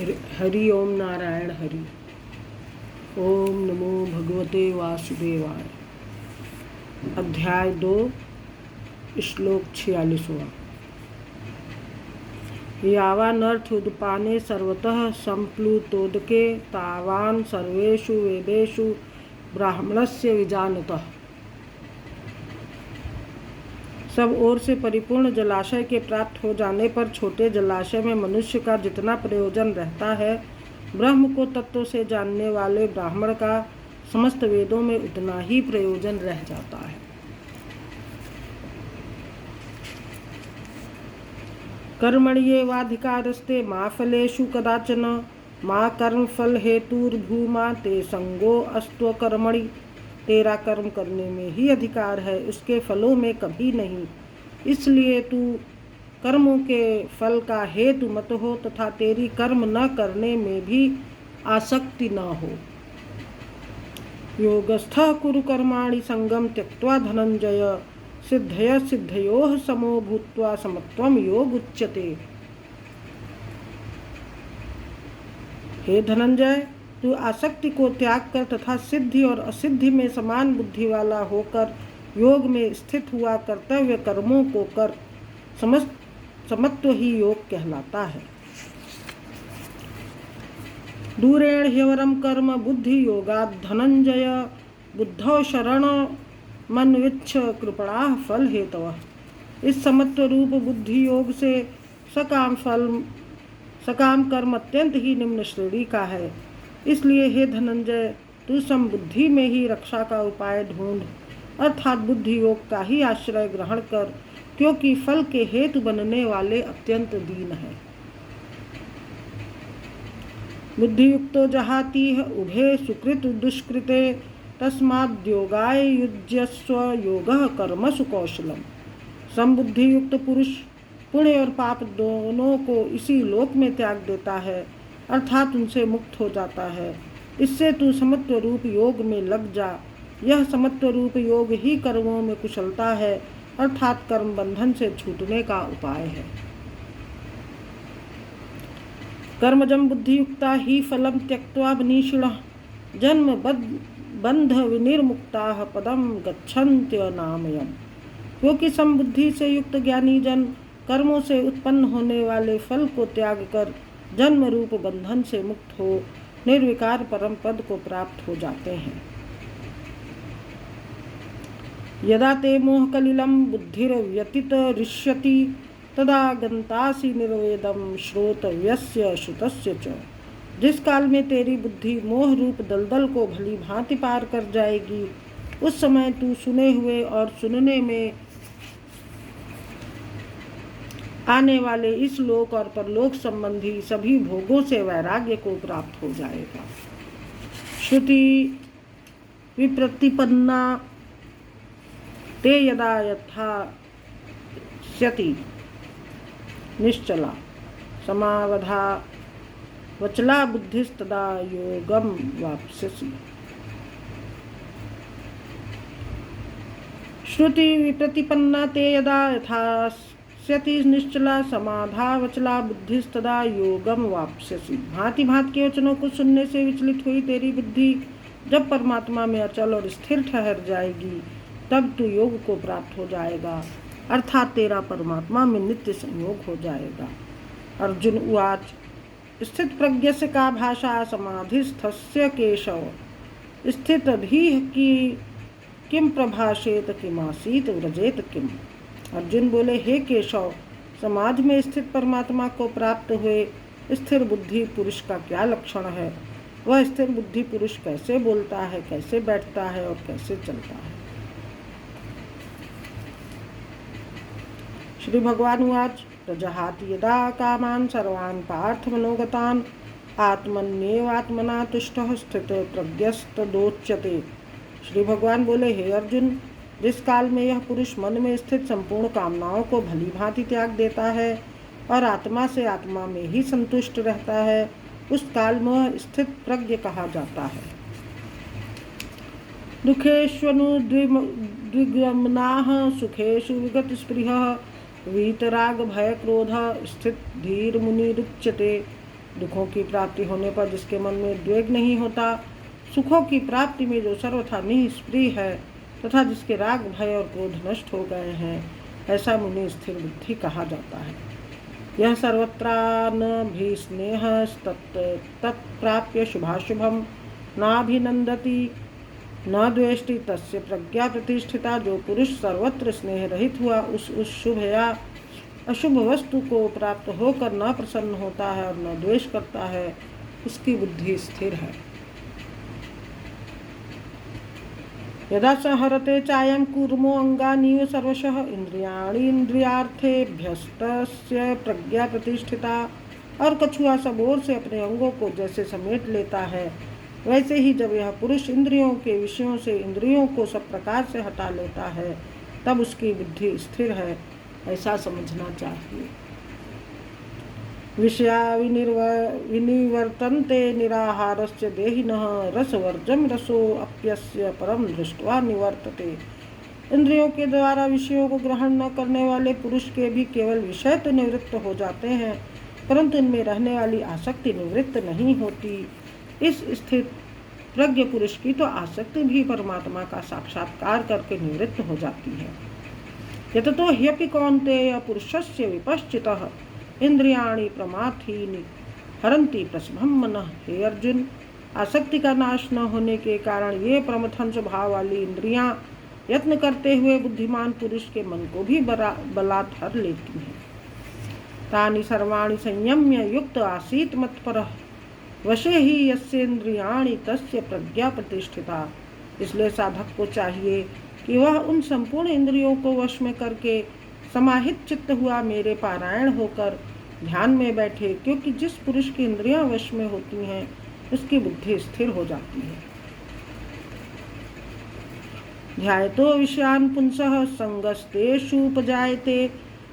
हरि ओम नारायण हरि। ओम नमो भगवते वासुदेवाय। अध्याय 2 श्लोक 46। यावानर्थ उदपाने सर्वतः संप्लुतोदके तावान सर्वेषु वेदेषु ब्राह्मणस्य विजानतः। सब ओर से परिपूर्ण जलाशय के प्राप्त हो जाने पर छोटे जलाशय में मनुष्य का जितना प्रयोजन रहता है, ब्रह्म को तत्व से जानने वाले ब्राह्मण का समस्त वेदों में उतना ही प्रयोजन रह जाता है। कर्मण्येवाधिकारस्ते मा फलेषु कदाचन मा कर्म फल हेतुर्भूमा ते संगो अस्त्व कर्मणि। तेरा कर्म करने में ही अधिकार है, उसके फलों में कभी नहीं। इसलिए तू कर्मों के फल का हेतु मत हो तथा तेरी कर्म न करने में भी आसक्ति न हो। योगस्थः कुरु कर्माणि संगम त्यक्त्वा धनंजय सिद्धय सिद्धयोः समो भूत्वा समत्वम योग उच्यते। हे धनंजय, तू आसक्ति को त्याग कर तथा सिद्धि और असिद्धि में समान बुद्धि वाला होकर योग में स्थित हुआ कर्तव्य कर्मों को कर। समत्व ही योग कहलाता है। दूरेण ह्यवरम कर्म बुद्धि योगात् धनंजय बुद्धौ शरण मन्विच्छ कृपणाः फल हेतवः। इस समत्व रूप बुद्धि योग से सकाम कर्म अत्यंत ही निम्न श्रेणी का है। इसलिए हे धनंजय, तू समबुद्धि में ही रक्षा का उपाय ढूंढ, अर्थात बुद्धि योग का ही आश्रय ग्रहण कर, क्योंकि फल के हेतु बनने वाले अत्यंत दीन है। बुद्धियुक्तो जहातीह उभे सुकृत दुष्कृते तस्माद्योगाय युज्यस्व योगः कर्मसु कौशलम। समबुद्धि युक्त पुरुष पुण्य और पाप दोनों को इसी लोक में त्याग देता है, अर्थात उनसे मुक्त हो जाता है। इससे तू समत्व रूप योग में लग जा। यह समत्व रूप योग ही कर्मों में कुशलता है, अर्थात कर्म बंधन से छूटने का उपाय है। कर्मजं बुद्धियुक्ता ही फलम त्यक्त्वा मनीषिणः जन्म बंध विनिर्मुक्ताः पदम गच्छन्त्यनामयम्। क्योंकि समबुद्धि से युक्त ज्ञानी जन कर्मों से उत्पन्न होने वाले फल को त्याग कर जन्म रूप बंधन से मुक्त हो निर्विकार परम पद को प्राप्त हो जाते हैं। यदा ते मोहकलिलं बुद्धिर्व्यतित ऋष्यति तदा गन्तासि निर्वेदं श्रोतव्यस्य श्रुतस्य च। जिस काल में तेरी बुद्धि मोह रूप दलदल को भली भांति पार कर जाएगी, उस समय तू सुने हुए और सुनने में आने वाले इस लोक और परलोक संबंधी सभी भोगों से वैराग्य को प्राप्त हो जाएगा। श्रुति विप्रतिपन्ना ते यदा यथास्यति निश्चला समावधा वचला बुद्धिस्तदा योगम वाप्स्यसि। श्रुति विप्रतिपन्ना ते यदा यथास्यति निश्चला समाधा वचला बुद्धिस्तदा योगम वाप्स्यसि। भांति भांति के वचनों को सुनने से विचलित हुई तेरी बुद्धि जब परमात्मा में अचल और स्थिर ठहर जाएगी, तब तू योग को प्राप्त हो जाएगा, अर्थात तेरा परमात्मा में नित्य संयोग हो जाएगा। अर्जुन उवाच स्थित प्रज्ञस्य का भाषा समाधिस्थस्य केशव स्थितधीः की किम प्रभाषेत किमासीत व्रजेत किम। अर्जुन बोले, हे केशव, समाधि में स्थित परमात्मा को प्राप्त हुए स्थिर बुद्धि पुरुष का क्या लक्षण है? वह स्थिर बुद्धि पुरुष कैसे बोलता है, कैसे बैठता है और कैसे चलता है? श्री भगवान उवाच प्रजहाति यदा कामान् सर्वान् पार्थ मनोगतान् आत्मन्येवात्मना तुष्टः स्थित प्रज्ञस्तदोच्यते। श्री भगवान बोले, हे अर्जुन, जिस काल में यह पुरुष मन में स्थित संपूर्ण कामनाओं को भली भांति त्याग देता है और आत्मा से आत्मा में ही संतुष्ट रहता है, उस काल में वह स्थित प्रज्ञ कहा जाता है। दुखेष्वनुद्विग्नाः सुखेषु विगत स्पृहः वीतराग भय क्रोध स्थित धीर मुनिरुच्यते। दुखों की प्राप्ति होने पर जिसके मन में उद्वेग नहीं होता, सुखों की प्राप्ति में जो सर्वथा निष्प्रिय है तथा जिसके राग भय और क्रोध नष्ट हो गए हैं, ऐसा मुनि स्थिर बुद्धि कहा जाता है। यह सर्वत्रानभिस्नेह तत्प्राप्य शुभाशुभम नाभिनंदति न द्वेष्टि तस्य प्रज्ञा प्रतिष्ठिता। जो पुरुष सर्वत्र स्नेह रहित हुआ उस शुभ या अशुभ वस्तु को प्राप्त होकर न प्रसन्न होता है और न द्वेष करता है, उसकी बुद्धि स्थिर है। यदा संहरते चायं कूर्मो अंगानीव सर्वशः इंद्रियाणि इंद्रियार्थेभ्यस्तस्य प्रज्ञा प्रतिष्ठिता। और कछुआ सब ओर से अपने अंगों को जैसे समेट लेता है, वैसे ही जब यह पुरुष इंद्रियों के विषयों से इंद्रियों को सब प्रकार से हटा लेता है, तब उसकी बुद्धि स्थिर है, ऐसा समझना चाहिए। विषया विनिवर्तन्ते निराहारस्य देहिनः रसवर्जम रसो अप्यस्य परम दृष्ट्वा निवर्तते। इंद्रियों के द्वारा विषयों को ग्रहण न करने वाले पुरुष के भी केवल विषय तो निवृत्त हो जाते हैं, परंतु इनमें रहने वाली आसक्ति निवृत्त नहीं होती। इस स्थित प्रज्ञ पुरुष की तो आसक्ति भी परमात्मा का साक्षात्कार करके निवृत्त हो जाती है। यततो ह्यपि कौन्तेय पुरुषस्य विपश्चितः इंद्रियाणि प्रमाथीनि हरन्ति प्रसभं मनः। हे अर्जुन, आसक्ति का नाश न होने के कारण ये प्रमथन स्वभाव वाली इंद्रियां यत्न करते हुए बुद्धिमान पुरुष के मन को भी बलात् हर लेती हैं। तानि सर्वाणि संयम्य युक्त आसीत् मत्परः वशे ही यस्येन्द्रियाणि तस्य प्रज्ञा प्रतिष्ठिता। इसलिए साधक को चाहिए कि वह उन संपूर्ण इंद्रियों को वश में करके समाहित चित्त हुआ मेरे पारायण होकर ध्यान में बैठे, क्योंकि जिस पुरुष की इंद्रियां वश में होती हैं उसकी बुद्धि स्थिर हो जाती है। ध्यायतो विषयान् पुंसः संगस्तेषुपजायते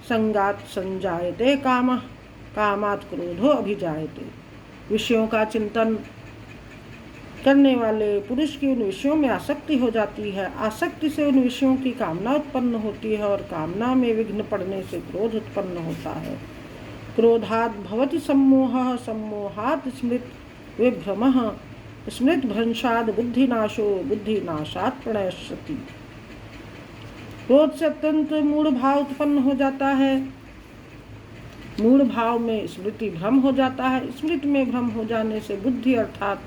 संगात् संजायते कामः कामात् क्रोधो अभिजायते। विषयों का चिंतन करने वाले पुरुष की उन विषयों में आसक्ति हो जाती है, आसक्ति से उन विषयों की कामना उत्पन्न होती है और कामना में विघ्न पड़ने से क्रोध उत्पन्न होता है। क्रोधात् भवति सम्मोहः सम्मोहात् स्मृत विभ्रमः स्मृत भ्रंशात् बुद्धिनाशो बुद्धिनाशात् प्रणश्यति। क्रोध से अत्यंत मूढ़ भाव उत्पन्न हो जाता है, मूढ़ भाव में स्मृति भ्रम हो जाता है, स्मृति में भ्रम हो जाने से बुद्धि अर्थात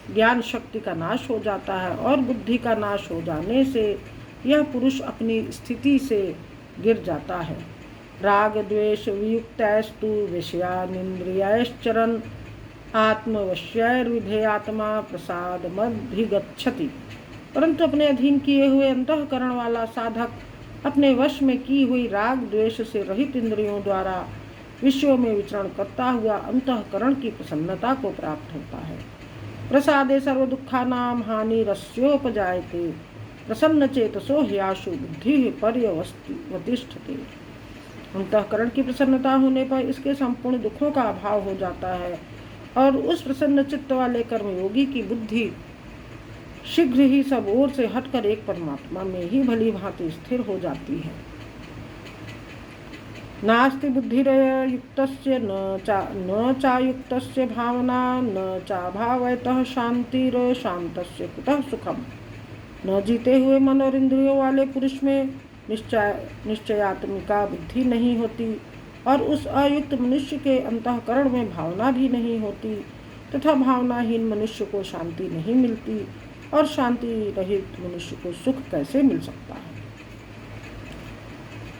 ज्ञान शक्ति का नाश हो जाता है और बुद्धि का नाश हो जाने से यह पुरुष अपनी स्थिति से गिर जाता है। राग द्वेष वियुक्तैस्तु विषयानिन्द्रियैश्चरन् आत्मवश्यैर्विधेयात्मा प्रसादमधिगच्छति। परंतु अपने अधीन किए हुए अंतःकरण वाला साधक अपने वश में की हुई राग द्वेष से रहित इंद्रियों द्वारा विषयों में विचरण करता हुआ अंतःकरण की प्रसन्नता को प्राप्त होता है। प्रसादे सर्व दुखानां हानिरस्योपजायते प्रसन्न चेतसो ह्याशु बुद्धि पर्यवतिष्ठते। अंतःकरण की प्रसन्नता होने पर इसके संपूर्ण दुखों का अभाव हो जाता है और उस प्रसन्न चित्त वाले कर्मयोगी की बुद्धि शीघ्र ही सब ओर से हटकर एक परमात्मा में ही भली भांति स्थिर हो जाती है। नास्ति बुद्धिर्युक्तस्य न चायुक्तस्य भावना न चाभावयतः शांतिर्शांतस्य कुतः सुखम। न जीते हुए मन और इंद्रियों वाले पुरुष में निश्चयात्मिका बुद्धि नहीं होती और उस अयुक्त मनुष्य के अंतःकरण में भावना भी नहीं होती तथा भावनाहीन मनुष्य को शांति नहीं मिलती और शांति रहित मनुष्य को सुख कैसे मिल सकता है।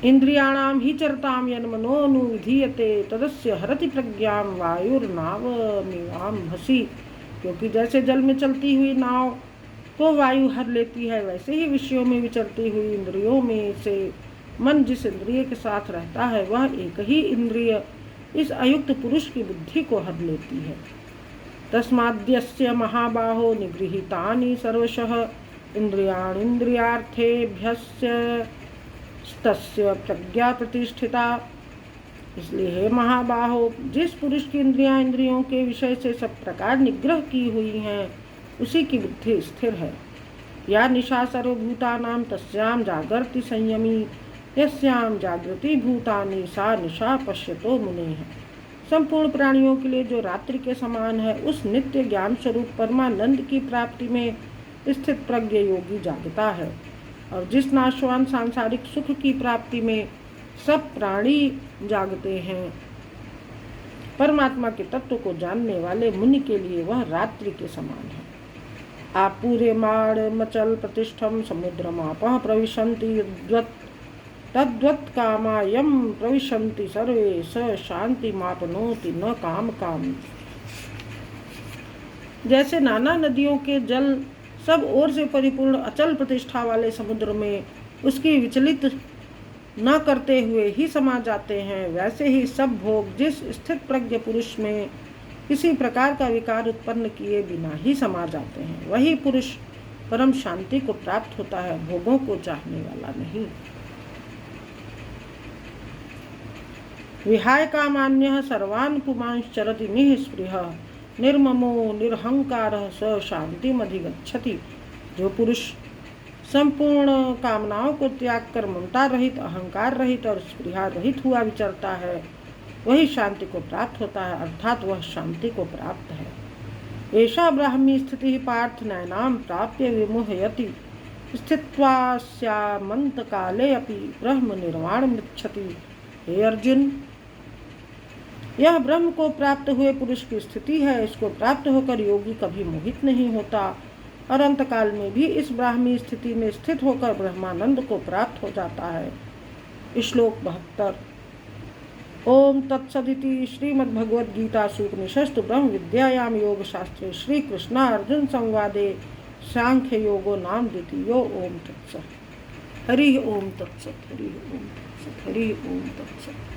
इंद्रियाणाम ही चरताम यन्मनोनुविधीयते तदस्य हरति प्रज्ञां वायुर्नावमिवां भसी। क्योंकि जैसे जल में चलती हुई नाव को वायु हर लेती है, वैसे ही विषयों में विचरती हुई इंद्रियों में से मन जिस इंद्रिय के साथ रहता है वह एक ही इंद्रिय इस अयुक्त पुरुष की बुद्धि को हर लेती है। तस्माद्यस्य महाबाहो निगृहीतानि सर्वशः इंद्रियार्थेभ्यस्य तस्य प्रज्ञा प्रतिष्ठिता। इसलिए हे महाबाहो, जिस पुरुष की इंद्रियां इंद्रियों के विषय से सब प्रकार निग्रह की हुई हैं उसी की बुद्धि स्थिर है। या निशा सर्वभूतानां तस्यां जागर्ति संयमी यस्यां जागृति भूतानि सा निशा पश्यतो मुनेः। संपूर्ण प्राणियों के लिए जो रात्रि के समान है, उस नित्य ज्ञान स्वरूप परमानंद की प्राप्ति में स्थित प्रज्ञ योगी जागता है। और जिस नाशवान सांसारिक सुख की प्राप्ति में सब प्राणी जागते हैं, परमात्मा के तत्व को जानने वाले मुनि के लिए वह रात्रि के समान है। आप पूरे माड़ मचल प्रतिष्ठम समुद्रमापः प्रविशन्ति तद्वत् कामायम प्रविशन्ति सर्वे स शांति मापनोति न काम काम। जैसे नाना नदियों के जल सब ओर से परिपूर्ण अचल प्रतिष्ठा वाले समुद्र में उसकी विचलित न करते हुए ही समा जाते हैं, वैसे ही सब भोग जिस स्थित प्रज्ञ पुरुष में किसी प्रकार का विकार उत्पन्न किए बिना ही समा जाते हैं, वही पुरुष परम शांति को प्राप्त होता है, भोगों को चाहने वाला नहीं। विहाय कामान्यः सर्वान् पुमांश्चरति निःस्पृहः निर्ममो निरहंकारः स शांतिमधिगच्छति। जो पुरुष संपूर्ण कामनाओं को त्याग कर ममता रहित, अहंकार रहित और स्पृहा रहित हुआ विचरता है, वही शांति को प्राप्त होता है, अर्थात वह शांति को प्राप्त है। एषा ब्राह्मी स्थिति पार्थ नैनाम प्राप्य विमुह्यति स्थित्वास्यामन्त काले अपि ब्रह्म निर्वाण मृच्छति। हे अर्जुन, यह ब्रह्म को प्राप्त हुए पुरुष की स्थिति है। इसको प्राप्त होकर योगी कभी मोहित नहीं होता और अंतकाल में भी इस ब्राह्मी स्थिति में स्थित होकर ब्रह्मानंद को प्राप्त हो जाता है। श्लोक 72। ओम तत्सदिति श्रीमद्भगवद्गीतासु उपनिषत्सु ब्रह्म विद्यायां योगशास्त्रे श्रीकृष्णार्जुन संवादे सांख्य योगो नाम द्वितीयो। ओम तत्सत्। हरि ओम तत्सत्। हरि ओम तत्सत्। हरि ओम तत्सत्।